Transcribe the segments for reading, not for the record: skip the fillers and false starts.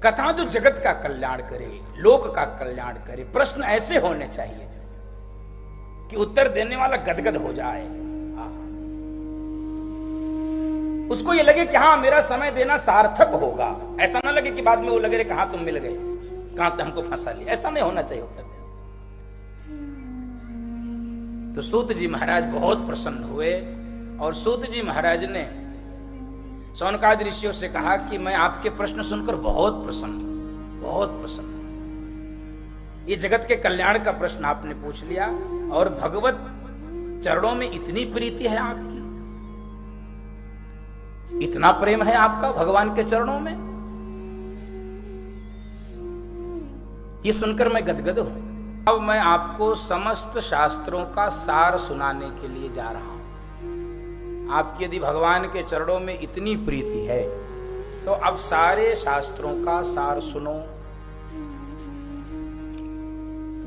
कथा जो जगत का कल्याण करे, लोक का कल्याण करे, प्रश्न ऐसे होने चाहिए कि उत्तर देने वाला गदगद हो जाए, उसको ये लगे कि हाँ मेरा समय देना सार्थक होगा। ऐसा ना लगे कि बाद में वो लगे कहां तुम मिल गए, कहां से हमको फंसा लिया। ऐसा नहीं होना चाहिए उत्तर देना। तो सूत जी महाराज बहुत प्रसन्न हुए और सूत जी महाराज ने शौनकादि ऋषियों से कहा कि मैं आपके प्रश्न सुनकर बहुत प्रसन्न हूं, बहुत प्रसन्न हूं। ये जगत के कल्याण का प्रश्न आपने पूछ लिया और भगवत चरणों में इतनी प्रीति है आपकी, इतना प्रेम है आपका भगवान के चरणों में, ये सुनकर मैं गदगद हूं। अब मैं आपको समस्त शास्त्रों का सार सुनाने के लिए जा रहा हूं। आपकी यदि भगवान के चरणों में इतनी प्रीति है तो अब सारे शास्त्रों का सार सुनो,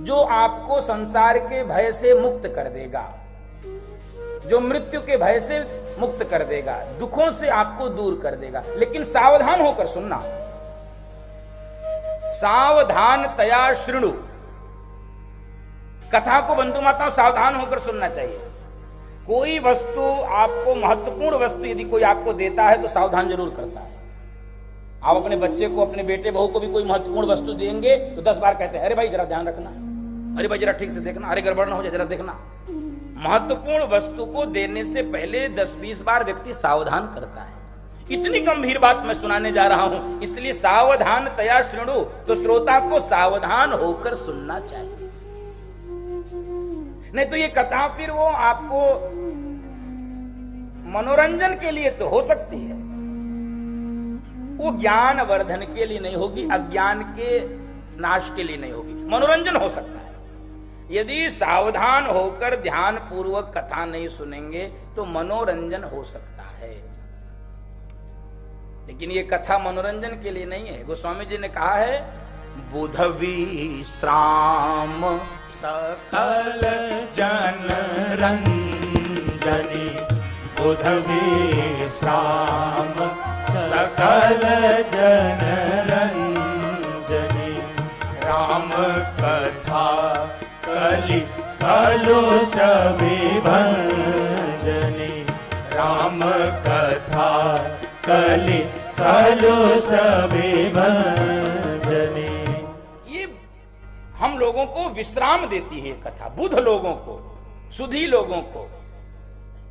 जो आपको संसार के भय से मुक्त कर देगा, जो मृत्यु के भय से मुक्त कर देगा, दुखों से आपको दूर कर देगा। लेकिन सावधान होकर सुनना, सावधान तया शृणु। कथा को बंधु माताओं सावधान होकर सुनना चाहिए। कोई वस्तु आपको, महत्वपूर्ण वस्तु यदि कोई आपको देता है तो सावधान जरूर करता है। आप अपने बच्चे को, अपने बेटे बहू को भी कोई महत्वपूर्ण वस्तु देंगे तो 10 बार कहते हैं अरे भाई जरा ध्यान रखना, अरे भाई जरा ठीक से देखना, अरे गड़बड़ ना हो जाए जरा देखना। महत्वपूर्ण वस्तु को देने से पहले 10-20 बार व्यक्ति सावधान करता है। इतनी गंभीर बात मैं सुनाने जा रहा हूं, इसलिए सावधान तया शृणु, तो श्रोता को सावधान होकर सुनना चाहिए। नहीं तो ये कथा फिर वो आपको मनोरंजन के लिए तो हो सकती है, वो ज्ञान वर्धन के लिए नहीं होगी, अज्ञान के नाश के लिए नहीं होगी। मनोरंजन हो सकता है, यदि सावधान होकर ध्यान पूर्वक कथा नहीं सुनेंगे तो मनोरंजन हो सकता है, लेकिन ये कथा मनोरंजन के लिए नहीं है। गोस्वामी जी ने कहा है बुध विश्राम सकल जन रंजनी, बुध विश्राम सकल जन रंजनी, राम कथा कलि कलुष विभंजनी, राम कथा कलि कलुष विभंजनी। हम लोगों को विश्राम देती है कथा, बुध लोगों को, सुधी लोगों को,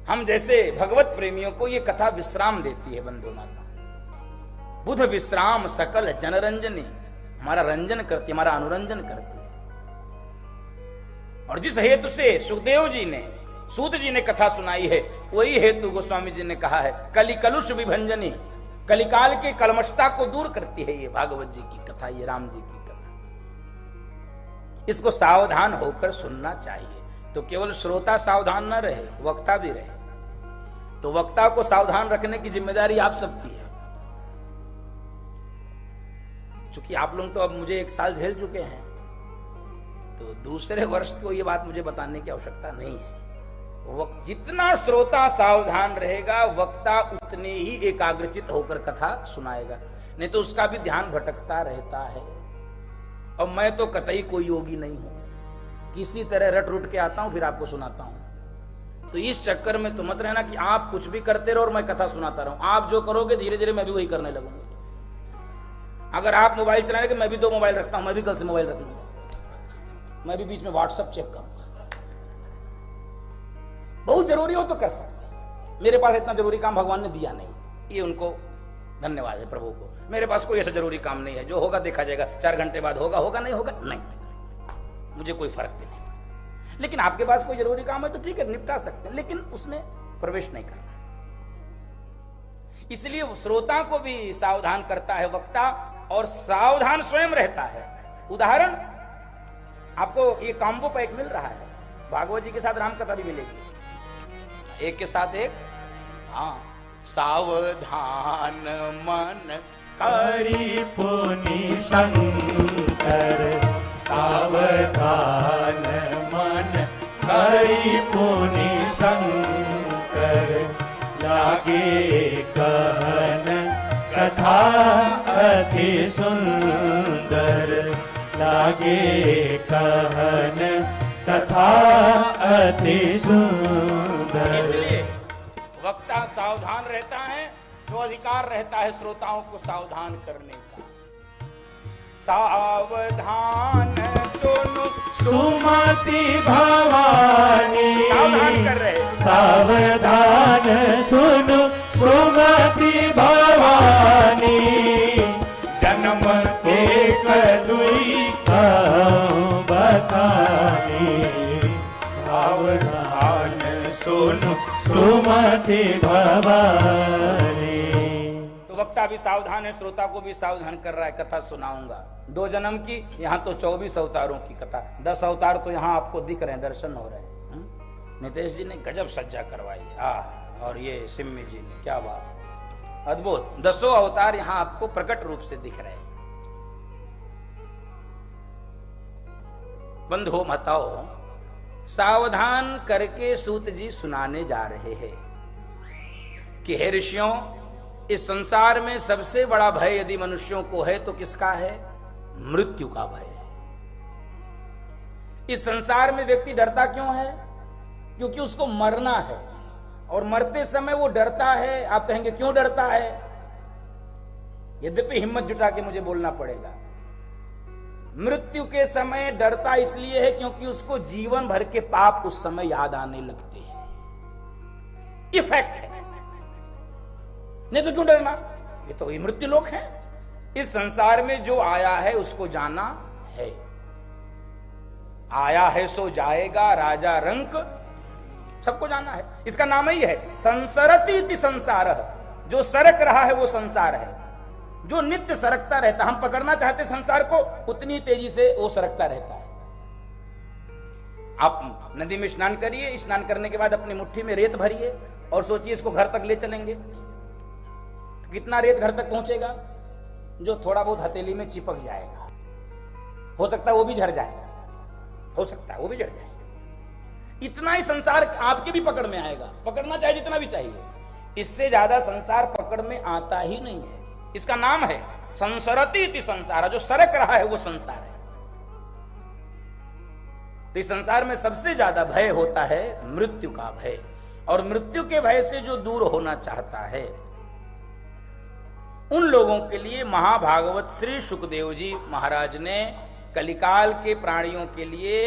हम जैसे भगवत प्रेमियों को ये कथा विश्राम देती है बंधु माता। बुध विश्राम सकल जनरंजनी, हमारा रंजन करती, हमारा अनुरंजन करती है। और जिस हेतु से सुखदेव जी ने, सूत जी ने कथा सुनाई है, वही हेतु गोस्वामी जी ने कहा है कलि कलुष विभंजनी, कलिकाल के कलमशता को दूर करती है ये भागवत जी की कथा, ये राम जी की कथा। इसको सावधान होकर सुनना चाहिए। तो केवल श्रोता सावधान न रहे, वक्ता भी रहे। तो वक्ता को सावधान रखने की जिम्मेदारी आप सबकी है। चूंकि आप लोग तो अब मुझे 1 साल झेल चुके हैं, तो दूसरे वर्ष को ये बात मुझे बताने की आवश्यकता नहीं है। जितना श्रोता सावधान रहेगा, वक्ता उतने ही एकाग्रचित होकर कथा सुनाएगा, नहीं तो उसका भी ध्यान भटकता रहता है। और मैं तो कतई कोई योगी नहीं हूं, किसी तरह रट रुट के आता हूं फिर आपको सुनाता हूं। तो इस चक्कर में तो मत रहना कि आप कुछ भी करते रहो और मैं कथा सुनाता रहूं। आप जो करोगे धीरे धीरे मैं भी वही करने लगूंगा। अगर आप मोबाइल चलाएंगे, मैं भी 2 मोबाइल रखता हूं, मैं भी कल से मोबाइल रख लूंगा, मैं भी बीच में व्हाट्सएप चेक करूंगा। बहुत जरूरी हो तो कर सकते, मेरे पास इतना जरूरी काम भगवान ने दिया नहीं, ये उनको धन्यवाद है प्रभु को। मेरे पास कोई ऐसा जरूरी काम नहीं है, जो होगा देखा जाएगा, 4 घंटे बाद होगा, होगा नहीं होगा नहीं, मुझे कोई फर्क भी नहीं। लेकिन आपके पास कोई जरूरी काम है तो ठीक है, निपटा सकते हैं, लेकिन उसमें प्रवेश नहीं करना। इसलिए श्रोता को भी सावधान करता है वक्ता, और सावधान स्वयं रहता है। उदाहरण आपको ये कॉम्बो पैक मिल रहा है, भागवत जी के साथ राम कथा भी मिलेगी, एक के साथ एक। हाँ, सावधान मन करी पुनि शंकर, सावधान मन करी पुनि शंकर, लागे कहन कथा अति सुंदर लागे कहन कथा अति सुंदर। इसलिए वक्ता सावधान रहता है तो अधिकार रहता है श्रोताओं को सावधान करने का। सावधान सुनो सुमति भवानी, सावधान कर रहे, सावधान सुनो सुमति भवानी। जन्म एक दुई बतानी, सावधान सुनो सुमति भवानी। तो वक्ता भी सावधान है, श्रोता को भी सावधान कर रहा है। कथा सुनाऊंगा 2 जन्म की, यहाँ तो 24 अवतारों की कथा। 10 अवतार तो यहाँ आपको दिख रहे हैं, दर्शन हो रहे हैं। नितेश जी ने गजब सज्जा करवाई और ये सिम्मी जी ने, क्या बात, अद्भुत। 10 अवतार यहाँ आपको प्रकट रूप से दिख रहे हैं। बंधुओं माताओं, सावधान करके सूत जी सुनाने जा रहे हैं कि हे ऋषियों, इस संसार में सबसे बड़ा भय यदि मनुष्यों को है तो किसका है? मृत्यु का भय है। इस संसार में व्यक्ति डरता क्यों है? क्योंकि उसको मरना है और मरते समय वो डरता है। आप कहेंगे क्यों डरता है? यद्यपि हिम्मत जुटा के मुझे बोलना पड़ेगा। मृत्यु के समय डरता इसलिए है क्योंकि उसको जीवन भर के पाप उस समय याद आने लगते हैं। इफेक्ट है, नहीं तो क्यों डरना? ये तो ये मृत्यु लोक है। इस संसार में जो आया है उसको जाना है। आया है सो जाएगा, राजा रंक सबको जाना है। इसका नाम ही है संसरति इति संसारः। जो सरक रहा है वो संसार है, जो नित्य सरकता रहता। हम पकड़ना चाहते संसार को, उतनी तेजी से वो सरकता रहता है। आप नदी में स्नान करिए, स्नान करने के बाद अपनी मुट्ठी में रेत भरिए और सोचिए इसको घर तक ले चलेंगे तो कितना रेत घर तक पहुंचेगा? जो थोड़ा बहुत हथेली में चिपक जाएगा। हो सकता है वो भी झड़ जाएगा, हो सकता है वो भी झड़ जाएगा। इतना ही संसार आपके भी पकड़ में आएगा। पकड़ना चाहे जितना भी चाहिए, इससे ज्यादा संसार पकड़ में आता ही नहीं है। इसका नाम है संसरति इति संसार। जो सरक रहा है वो संसार है। तो इस संसार में सबसे ज्यादा भय होता है मृत्यु का भय। और मृत्यु के भय से जो दूर होना चाहता है उन लोगों के लिए महाभागवत श्री सुखदेव जी महाराज ने कलिकाल के प्राणियों के लिए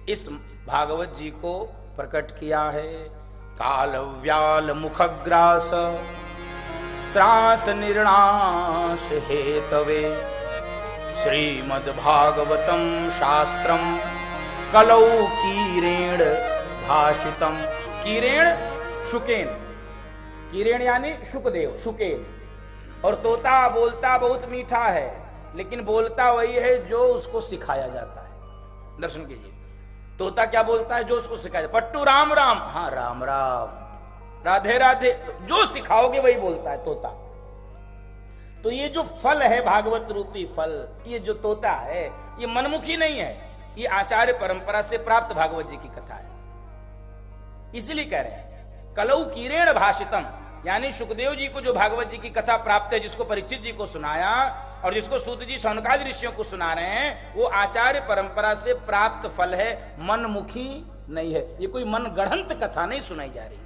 इस भागवत जी को प्रकट किया है। काल व्याल मुखग्रास त्रास निर्णाश हेतवे श्रीमद्भागवतम शास्त्रम कलौ कीरेण भाषितम। कीरेण शुकेन, कीरेण यानी शुकदेव, शुकेन। और तोता बोलता बहुत मीठा है, लेकिन बोलता वही है जो उसको सिखाया जाता है। दर्शन कीजिए, तोता क्या बोलता है? जो उसको सिखाया। पट्टू राम राम, हाँ राम राम, राधे राधे, जो सिखाओगे वही बोलता है तोता। तो ये जो फल है भागवत रूपी फल, ये जो तोता है ये मनमुखी नहीं है, ये आचार्य परंपरा से प्राप्त भागवत जी की कथा है। इसलिए कह रहे हैं कलौ कीरेण भाषितम, यानी सुखदेव जी को जो भागवत जी की कथा प्राप्त है, जिसको परीक्षित जी को सुनाया और जिसको सूत जी शौनकादि ऋषियों को सुना रहे हैं, वो आचार्य परंपरा से प्राप्त फल है, मनमुखी नहीं है। ये कोई मन गढ़ंत कथा नहीं सुनाई जा रही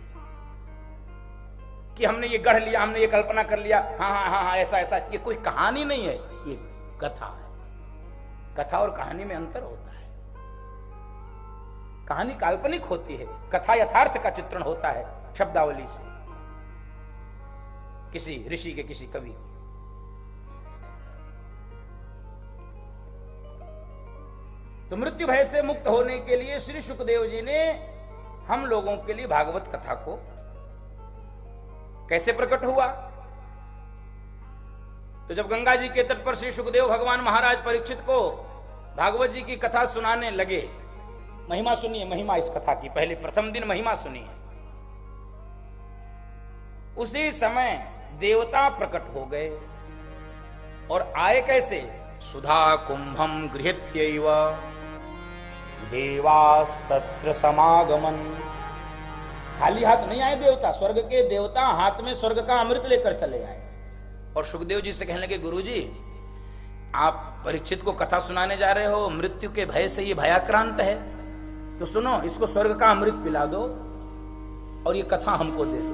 कि हमने ये गढ़ लिया, हमने ये कल्पना कर लिया, हाँ हाँ हाँ हाँ ऐसा ऐसा। ये कोई कहानी नहीं है, ये कथा है। कथा और कहानी में अंतर होता है। कहानी काल्पनिक होती है, कथा यथार्थ का चित्रण होता है शब्दावली से, किसी ऋषि के, किसी कवि। तो मृत्यु भय से मुक्त होने के लिए श्री सुखदेव जी ने हम लोगों के लिए भागवत कथा को कैसे प्रकट हुआ? तो जब गंगा जी के तट पर श्री सुखदेव भगवान महाराज परीक्षित को भागवत जी की कथा सुनाने लगे, महिमा सुनिए, महिमा इस कथा की, पहले प्रथम दिन महिमा सुनिए। उसी समय देवता प्रकट हो गए और आए कैसे? सुधा कुंभम गृहीत्यैव देवास्तत्र समागमन। खाली हाथ नहीं आए देवता, स्वर्ग के देवता हाथ में स्वर्ग का अमृत लेकर चले आए और सुखदेव जी से कहने लगे, गुरुजी आप परीक्षित को कथा सुनाने जा रहे हो, मृत्यु के भय से ये भयाक्रांत है, तो सुनो, इसको स्वर्ग का अमृत पिला दो और ये कथा हमको दे दो।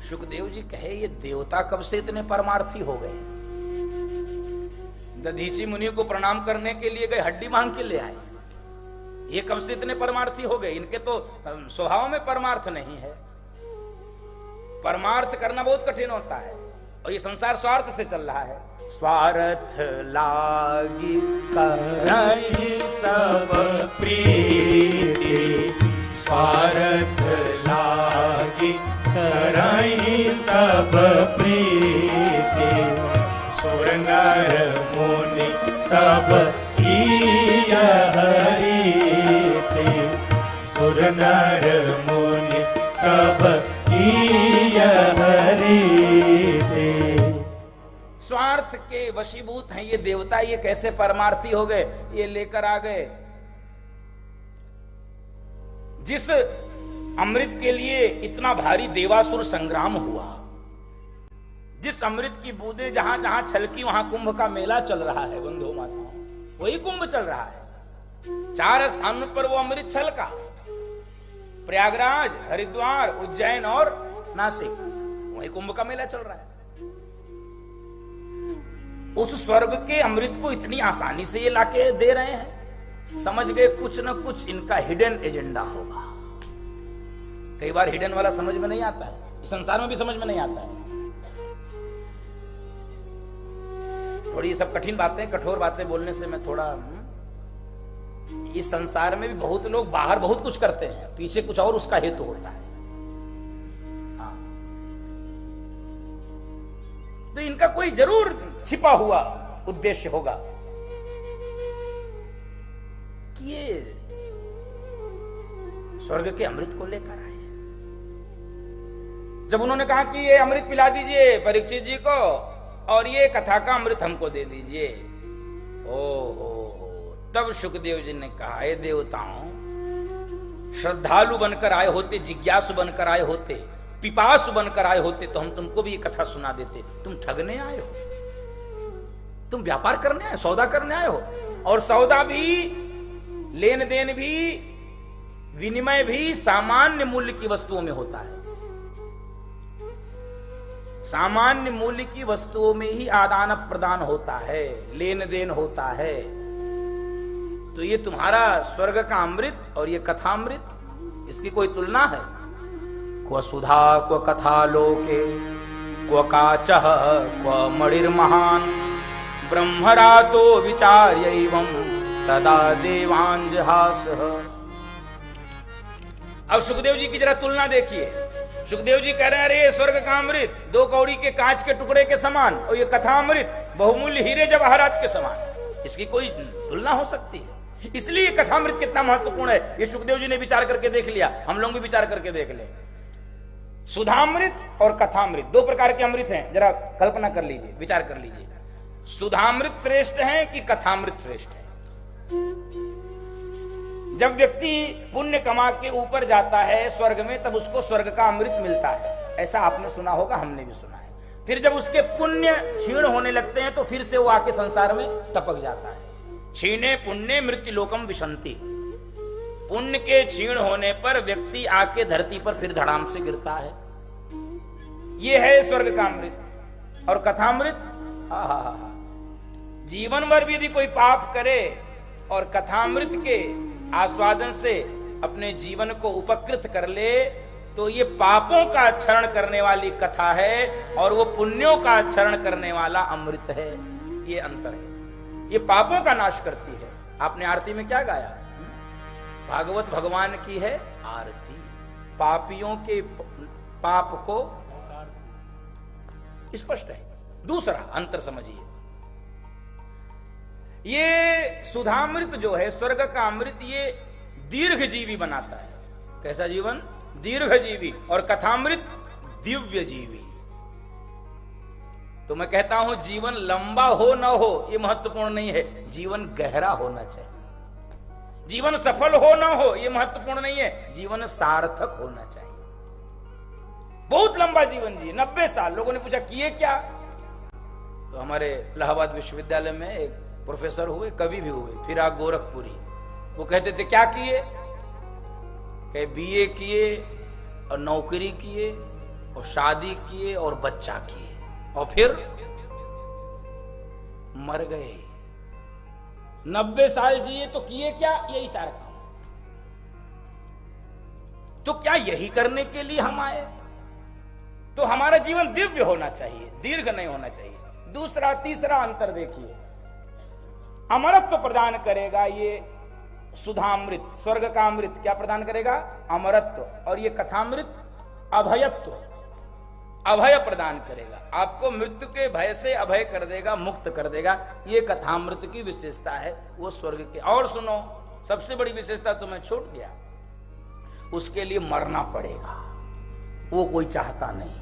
सुखदेव जी कहे, ये देवता कब से इतने परमार्थी हो गए? दधीची मुनि को प्रणाम करने के लिए गए, हड्डी मांग के ले आए। ये कब से इतने परमार्थी हो गए? इनके तो स्वभाव में परमार्थ नहीं है। परमार्थ करना बहुत कठिन होता है, और ये संसार स्वार्थ से चल रहा है। स्वार्थ लागी करहि सब प्रीति, स्वार्थ लागी करहि सब प्रीति, सुर नर मुनि सब किय हरिति, सुर नर मुनि सब किय हरिति। स्वार्थ के वशीभूत हैं ये देवता, ये कैसे परमार्थी हो गए? ये लेकर आ गए जिस अमृत के लिए इतना भारी देवासुर संग्राम हुआ, जिस अमृत की बूंदें जहां जहां छलकी वहां कुंभ का मेला चल रहा है। बंधु माताओं, वही कुंभ चल रहा है। 4 स्थानों पर वो अमृत छलका, प्रयागराज, हरिद्वार, उज्जैन और नासिक, वही कुंभ का मेला चल रहा है। उस स्वर्ग के अमृत को इतनी आसानी से ये लाके दे रहे हैं, समझ गए कुछ न कुछ इनका हिडन एजेंडा होगा। कई बार हिडन वाला समझ में नहीं आता है, इस संसार में भी समझ में नहीं आता है। थोड़ी ये सब कठिन बातें, कठोर बातें बोलने से मैं थोड़ा, इस संसार में भी बहुत लोग बाहर बहुत कुछ करते हैं, पीछे कुछ और उसका हेतु होता है। हाँ, तो इनका कोई जरूर छिपा हुआ उद्देश्य होगा कि ये स्वर्ग के अमृत को लेकर आए। जब उन्होंने कहा कि ये अमृत पिला दीजिए परीक्षित जी को और ये कथा का अमृत हमको दे दीजिए, ओहो, तब सुखदेव जी ने कहा, हे देवताओं, श्रद्धालु बनकर आए होते, जिज्ञासु बनकर आए होते, पिपासु बनकर आए होते तो हम तुमको भी ये कथा सुना देते। तुम ठगने आए हो, तुम व्यापार करने आए, सौदा करने आए हो, और सौदा भी, लेन देन भी, विनिमय भी सामान्य मूल्य की वस्तुओं में होता है। सामान्य मूल्य की वस्तुओं में ही आदान प्रदान होता है, लेन देन होता है। तो ये तुम्हारा स्वर्ग का अमृत और ये कथामृत, इसकी कोई तुलना है? क्व सुधा क्व कथा लोके, क्व काचः क्व मणिर्महान, ब्रह्मरातो विचार्यैवं तदा देवांजहासः। अब सुखदेव जी की जरा तुलना देखिए। सुखदेव जी कह रहे हैं, अरे स्वर्ग का अमृत 2 कौड़ी के कांच के टुकड़े के समान, और ये कथा अमृत बहुमूल्य हीरे जवाहरात के समान, इसकी कोई तुलना हो सकती है? इसलिए कथामृत कितना महत्वपूर्ण है, ये सुखदेव जी ने विचार करके देख लिया, हम लोग भी विचार करके देख ले। सुधामृत और कथामृत 2 प्रकार के अमृत हैं, जरा कल्पना कर लीजिए, विचार कर लीजिए। सुधामृत श्रेष्ठ है कि कथामृत श्रेष्ठ है? जब व्यक्ति पुण्य कमा के ऊपर जाता है स्वर्ग में, तब उसको स्वर्ग का अमृत मिलता है, ऐसा आपने सुना होगा, हमने भी सुना है। फिर जब उसके पुण्य क्षीण होने लगते हैं तो फिर से वो आके संसार में टपक जाता है। क्षीणे पुण्य मृत्यु लोकम विशंति, पुण्य के क्षीण होने पर व्यक्ति आके धरती पर फिर धड़ाम से गिरता है। ये है स्वर्ग का अमृत। और कथामृत, जीवन भर भी यदि कोई पाप करे और कथामृत के आस्वादन से अपने जीवन को उपकृत कर ले, तो ये पापों का क्षरण करने वाली कथा है और वो पुण्यों का क्षरण करने वाला अमृत है। ये अंतर है। ये पापों का नाश करती है। आपने आरती में क्या गाया? भागवत भगवान की है आरती, पापियों के पाप को, स्पष्ट है। दूसरा अंतर समझिए, ये सुधामृत जो है, स्वर्ग का अमृत, ये दीर्घ जीवी बनाता है। कैसा जीवन? दीर्घ जीवी। और कथामृत दिव्य जीवी। तो मैं कहता हूं, जीवन लंबा हो न हो ये महत्वपूर्ण नहीं है, जीवन गहरा होना चाहिए। जीवन सफल हो न हो ये महत्वपूर्ण नहीं है, जीवन सार्थक होना चाहिए। बहुत लंबा जीवन जी, 90 साल। लोगों ने पूछा किए क्या? तो हमारे इलाहाबाद विश्वविद्यालय में एक प्रोफेसर हुए, कवि भी हुए, फिराक गोरखपुरी। वो कहते थे क्या किए, कहे बीए किए और नौकरी किए और शादी किए और बच्चा किए और फिर मर गए। 90 साल जिए तो किए क्या, यही 4 काम। तो क्या यही करने के लिए हम आए? तो हमारा जीवन दिव्य होना चाहिए, दीर्घ नहीं होना चाहिए। दूसरा तीसरा अंतर देखिए, अमरत्व प्रदान करेगा ये सुधामृत, स्वर्ग का अमृत क्या प्रदान करेगा? अमरत्व। और ये कथामृत अभयत्व, अभय प्रदान करेगा। आपको मृत्यु के भय से अभय कर देगा, मुक्त कर देगा। ये कथामृत की विशेषता है, वो स्वर्ग की। और सुनो, सबसे बड़ी विशेषता तो मैं छोड़ दिया, उसके लिए मरना पड़ेगा, वो कोई चाहता नहीं।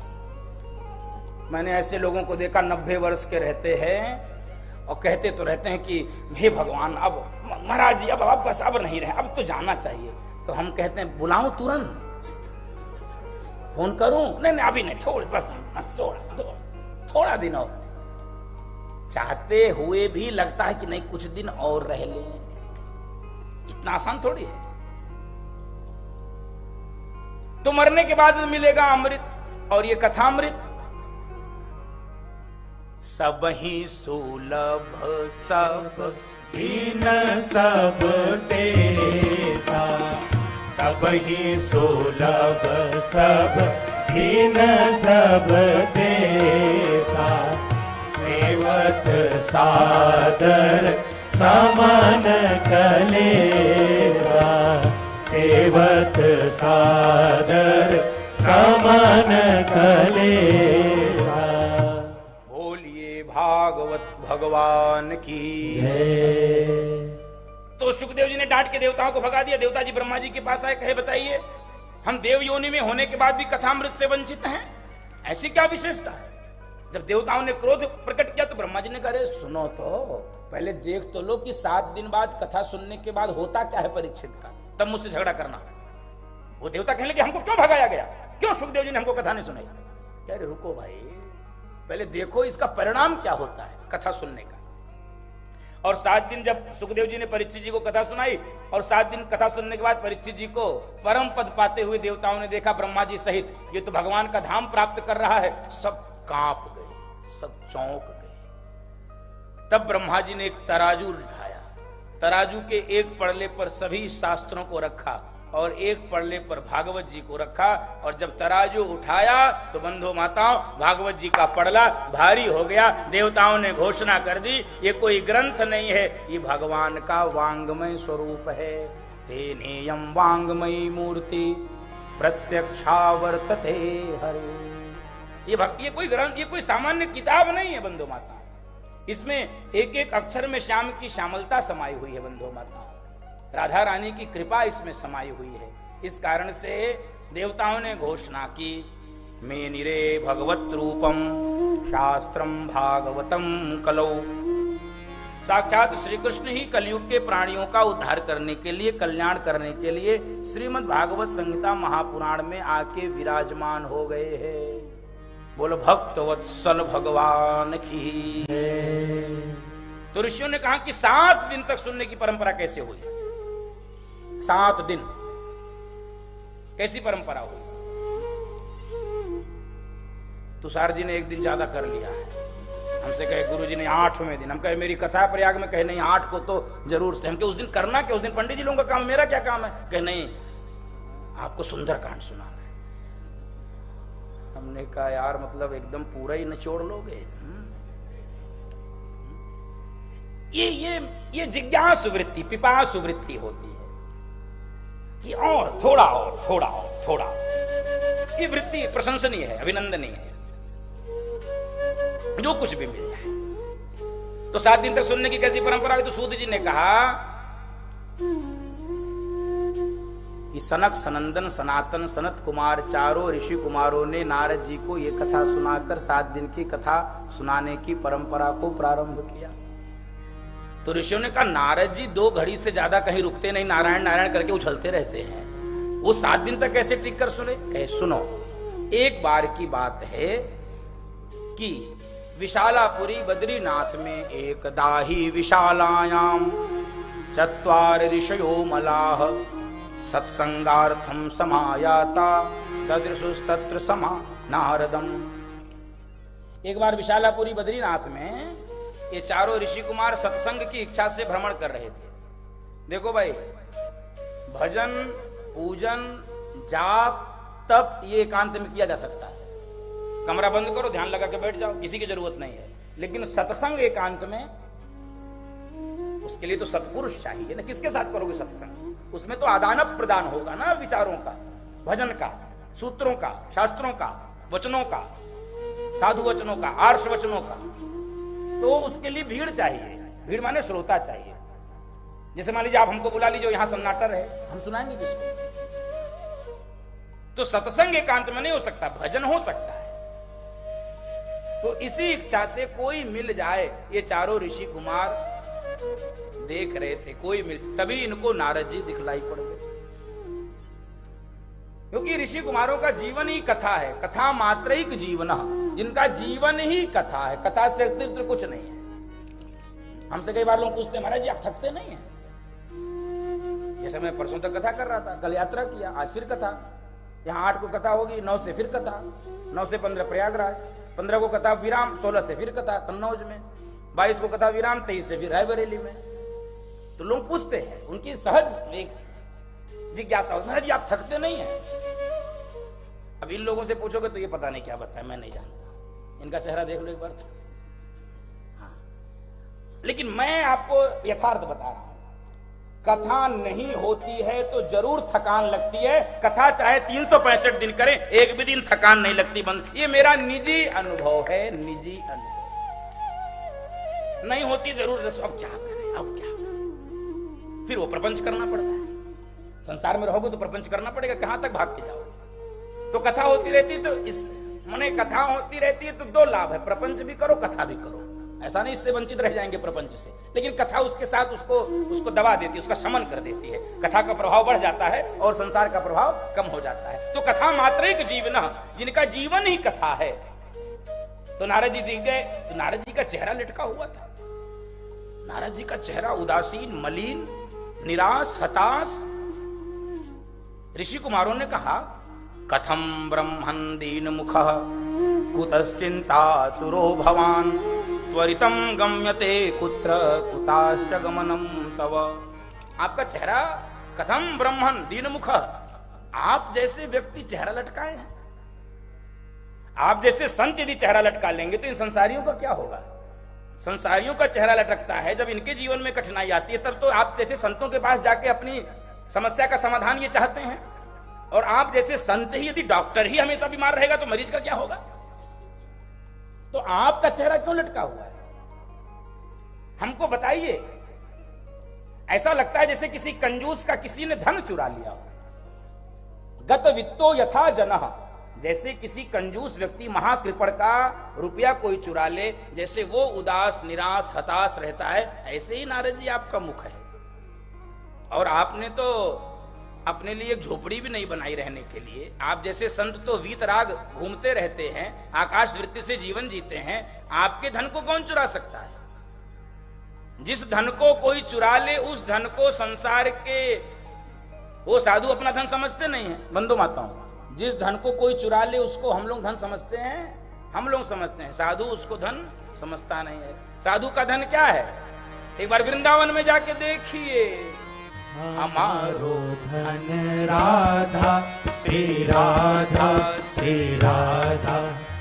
मैंने ऐसे लोगों को देखा 90 वर्ष के रहते हैं और कहते तो रहते हैं कि हे भगवान, अब महाराज जी, अब बस अब नहीं रहे, अब तो जाना चाहिए। तो हम कहते हैं बुलाऊं तुरंत, फोन करूं? नहीं अभी नहीं, बस थोड़ा दिन और। चाहते हुए भी लगता है कि नहीं कुछ दिन और रह ले। इतना आसान थोड़ी है। तो मरने के बाद मिलेगा अमृत, और ये कथामृत सब ही सुलभ सब दीन सब तेसा, सब ही सुलभ सब दीन सब तेसा, सेवत सादर समन कलेसा, सेवत सादर समन कलेसा। बोलिए भागवत भगवान की। तो सुखदेव जी ने डांट के देवताओं को भगा दिया। देवता जी ब्रह्मा जी के पास आए, कहे बताइए हम देव योनि में होने के बाद भी कथामृत से वंचित हैं, ऐसी क्या विशेषता है? जब देवताओं ने क्रोध प्रकट किया तो ब्रह्मा जी ने कहा सुनो तो पहले देख तो लो कि 7 दिन बाद कथा सुनने के बाद होता क्या है परीक्षित का, तब मुझसे झगड़ा करना। वो देवता कहने लगे हमको क्यों भगाया गया, क्यों सुखदेव जी ने हमको कथा नहीं सुनाई? कह रहे रुको भाई, पहले देखो इसका परिणाम क्या होता है कथा सुनने का। और 7 दिन जब सुखदेव जी ने परीक्षित जी को कथा सुनाई, और 7 दिन कथा सुनने के बाद परीक्षित जी को परम पद पाते हुए देवताओं ने देखा ब्रह्मा जी सहित, ये तो भगवान का धाम प्राप्त कर रहा है। सब कांप गए, सब चौंक गए। तब ब्रह्मा जी ने एक तराजू उठाया, तराजू के एक पड़ले पर सभी शास्त्रों को रखा और एक पड़ले पर भागवत जी को रखा। और जब तराजू उठाया तो बंधु माताओं, भागवत जी का पड़ला भारी हो गया। देवताओं ने घोषणा कर दी ये कोई ग्रंथ नहीं है, ये भगवान का वांगमय स्वरूप है। तेनेयम वांगमयी मूर्ति प्रत्यक्षावर्तते हरे। ये कोई ग्रंथ, ये कोई सामान्य किताब नहीं है बंधु माता। इसमें एक एक अक्षर में श्याम की श्यामलता समाई हुई है बंधु माता। राधा रानी की कृपा इसमें समाई हुई है। इस कारण से देवताओं ने घोषणा की मेनिरे भगवत रूपम शास्त्रम भागवतम कलौ। साक्षात श्री कृष्ण ही कलयुग के प्राणियों का उद्धार करने के लिए, कल्याण करने के लिए श्रीमद् भागवत संहिता महापुराण में आके विराजमान हो गए हैं। बोलो भक्त वत्सल भगवान की। तो ऋषियों ने कहा कि 7 दिन तक सुनने की परंपरा कैसे हुई? 7 दिन कैसी परंपरा हुई? तुषार जी ने एक दिन ज्यादा कर लिया है। हमसे कहे गुरु जी ने 8वें दिन, हम कहे मेरी कथा प्रयाग में, कहे नहीं 8 को तो जरूर से। हम कहे उस दिन करना क्या, उस दिन पंडित जी लोगों का काम, मेरा क्या काम है? कहे नहीं आपको सुंदर कांड सुनाना है। हमने कहा यार मतलब एकदम पूरा ही निचोड़ लोगे? ये जिज्ञासु वृत्ति, पिपासु वृत्ति होती है कि और थोड़ा और थोड़ा और थोड़ा। ये वृत्ति प्रशंसनीय है, अभिनंदनीय है, जो कुछ भी मिल जाए। तो 7 दिन तक सुनने की कैसी परंपरा हुई? तो सूत जी ने कहा कि सनक, सनंदन, सनातन, सनत कुमार चारों ऋषि कुमारों ने नारद जी को यह कथा सुनाकर 7 दिन की कथा सुनाने की परंपरा को प्रारंभ किया। तो ऋषियों ने कहा नारद जी 2 घड़ी से ज्यादा कहीं रुकते नहीं, नारायण नारायण करके उछलते रहते हैं, वो 7 दिन तक कैसे टिक कर सुने? कहे सुनो, एक बार की बात है कि विशालापुरी बद्रीनाथ में एकदा ही विशालायाम चत्वार ऋषयो मलाह सत्संगार्थम समायाता ददृशुस्तत्र समा नारदम। एक बार विशालापुरी बद्रीनाथ में ये चारों ऋषि कुमार सत्संग की इच्छा से भ्रमण कर रहे थे। देखो भाई, भजन, पूजन, जाप, तप ये एकांत में किया जा सकता है। कमरा बंद करो, ध्यान लगा के बैठ जाओ, किसी की जरूरत नहीं है। लेकिन सत्संग एकांत में, उसके लिए तो सत्पुरुष चाहिए ना। किसके साथ करोगे सत्संग? उसमें तो आदान प्रदान होगा ना, विचारों का, भजन का, सूत्रों का, शास्त्रों का, वचनों का, साधु वचनों का, आर्ष वचनों का। तो उसके लिए भीड़ चाहिए। भीड़ माने श्रोता चाहिए। जैसे मान लीजिए आप हमको बुला लीजिए, यहां सन्नाटा रहे, हम सुनाएंगे किसको? तो सत्संग एकांत में नहीं हो सकता, भजन हो सकता है। तो इसी इच्छा से कोई मिल जाए, ये चारों ऋषि कुमार देख रहे थे, कोई मिल, तभी इनको नारद जी दिखलाई पड़ गए। क्योंकि ऋषि कुमारों का जीवन ही कथा है, कथा मात्रैक जीवन, जिनका जीवन ही कथा है, कथा से अतिरिक्त कुछ नहीं है। हमसे कई बार लोग पूछते हैं, महाराज जी आप थकते नहीं हैं? जैसे मैं परसों तक कथा कर रहा था, कल यात्रा किया, आज फिर कथा। यहाँ 8 को कथा होगी, 9 से फिर कथा, 9 से 15 प्रयागराज, 15 को कथा विराम, 16 से फिर कथा कन्नौज में, 22 को कथा विराम, 23 से फिर रायबरेली में। तो लोग पूछते हैं, उनकी सहज एक जिज्ञासा होती है, महाराज जी आप थकते नहीं हैं? अब इन लोगों से पूछोगे तो ये पता नहीं क्या बताए, मैं नहीं जानता। इनका चेहरा देख लो एक बार तो। हाँ, लेकिन मैं आपको यथार्थ बता रहा हूं, कथा नहीं होती है तो जरूर थकान लगती है। कथा चाहे 365 दिन करें, एक भी दिन थकान नहीं लगती बंद। ये मेरा निजी अनुभव है, निजी अनुभव। नहीं होती जरूर, अब क्या करें, अब क्या करें? फिर वो प्रपंच करना पड़ता है। संसार में रहोगे तो प्रपंच करना पड़ेगा, कहां तक भाग के जाओ? तो कथा होती रहती है, तो इस माने कथा होती रहती है तो 2 लाभ है, प्रपंच भी करो, कथा भी करो। ऐसा नहीं इससे वंचित रह जाएंगे प्रपंच से, लेकिन कथा उसके साथ उसको दबा देती है, उसका शमन कर देती है। कथा का प्रभाव बढ़ जाता है और संसार का प्रभाव कम हो जाता है। तो कथा मात्रैक जीवन, जिनका जीवन ही कथा है। तो नारद जी दिख गए, तो नारद जी का चेहरा लटका हुआ था। नारद जी का चेहरा उदासीन, मलिन, निराश, हताश। ऋषि कुमारों ने कहा, कथम ब्रह्मन् दीन मुखः कुतश्चिन्तातुरो भवान् त्वरितं गम्यते कुत्र कुताश्च गमनं तव। आपका चेहरा, कथम ब्रह्मन् दीन मुखः, आप जैसे व्यक्ति चेहरा लटकाए हैं। आप जैसे संत यदि चेहरा लटका लेंगे तो इन संसारियों का क्या होगा? संसारियों का चेहरा लटकता है जब इनके जीवन में कठिनाई आती है, तब तो आप जैसे संतों के पास जाके अपनी समस्या का समाधान ये चाहते हैं। और आप जैसे संत ही, यदि डॉक्टर ही हमेशा बीमार रहेगा तो मरीज का क्या होगा? तो आपका चेहरा क्यों लटका हुआ है? हमको बताइए। ऐसा लगता है जैसे किसी कंजूस का किसी ने धन चुरा लिया। गत वित्तो यथा जनः, जैसे किसी कंजूस व्यक्ति, महाकृपण का रुपया कोई चुरा ले, जैसे वो उदास, निराश, हताश रहता है, ऐसे ही नारद जी आपका मुख है। और आपने तो अपने लिए एक झोपड़ी भी नहीं बनाई रहने के लिए। आप जैसे संत तो वीतराग घूमते रहते हैं, आकाश वृत्ति से जीवन जीते हैं। आपके धन को कौन चुरा सकता है? जिस धन को कोई चुरा ले, उस धन को संसार के वो साधु अपना धन समझते नहीं है। बंधु माताओं, जिस धन को कोई चुरा ले उसको हम लोग धन समझते हैं, हम लोग समझते हैं। साधु उसको धन समझता नहीं है। साधु का धन क्या है? एक बार वृंदावन में जाके देखिए, हमारो धन राधा, श्री राधा, श्री राधा।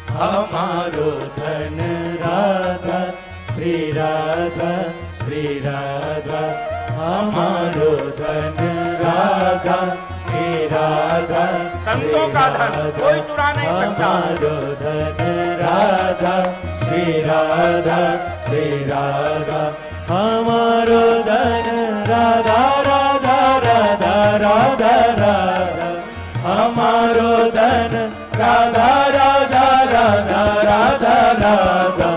हमारो धन राधा, श्री राधा, श्री राधा। हमारो धन राधा, श्री राधा। संतों का धन कोई चुरा नहीं सकता। हमारो धन राधा, श्री राधा, श्री राधा। हमारो धन राधा, राधा, राधा, राधा, राधा। हमारो धन राधा, राधा, राधा, राधा, राधा।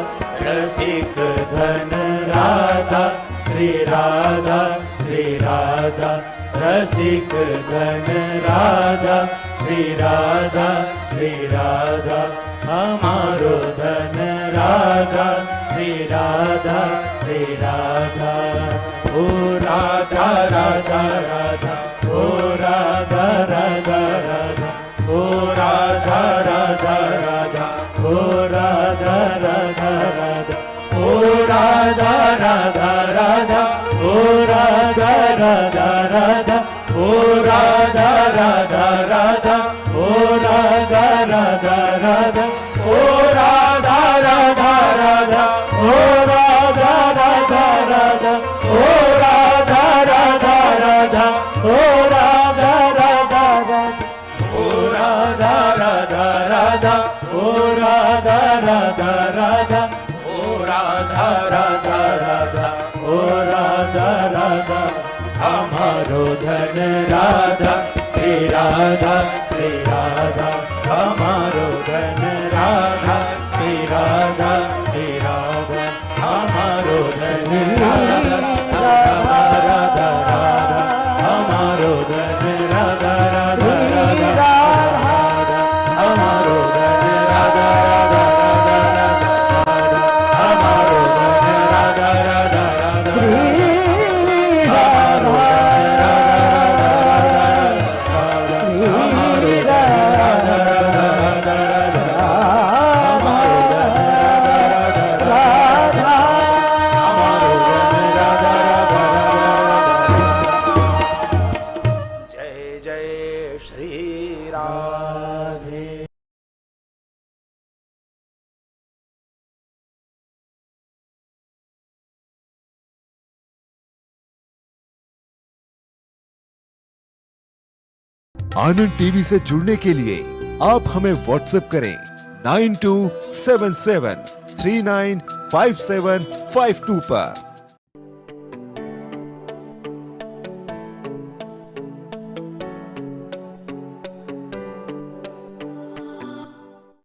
रसिक धन राधा, श्री राधा, श्री राधा। रसिक धन राधा, श्री राधा, श्री राधा। हमारो धन राधा श्री राधा श्री राधा ओ राधा राधा राधा ओ राधा राधा राधा ओ राधा राधा राधा ओ राधा राधा राधा ओ राधा राधा राधा ओ राधा राधा राधा ओ राधा राधा राधा ओ राधा राधा राधा ओ राधा राधा राधा ओ राधा राधा राधा ओ राधा राधा राधा ओ राधा राधा राधा ओ राधा राधा राधा ओ राधा राधा राधा ओ राधा राधा राधा ओ राधा राधा हमारो धन राधा श्री राधा श्री राधा हमारो धन राधा श्री राधा श्री राधा हमारो धन राधा राधा राधा राधा हमारो धन राधा राधा राधा हमारो धन राधा राधा राधा राधा हमारो धन राधा राधा राधा जय जय श्री राधे। आनंद टीवी से जुड़ने के लिए आप हमें व्हाट्सएप करें 9277395752 पर।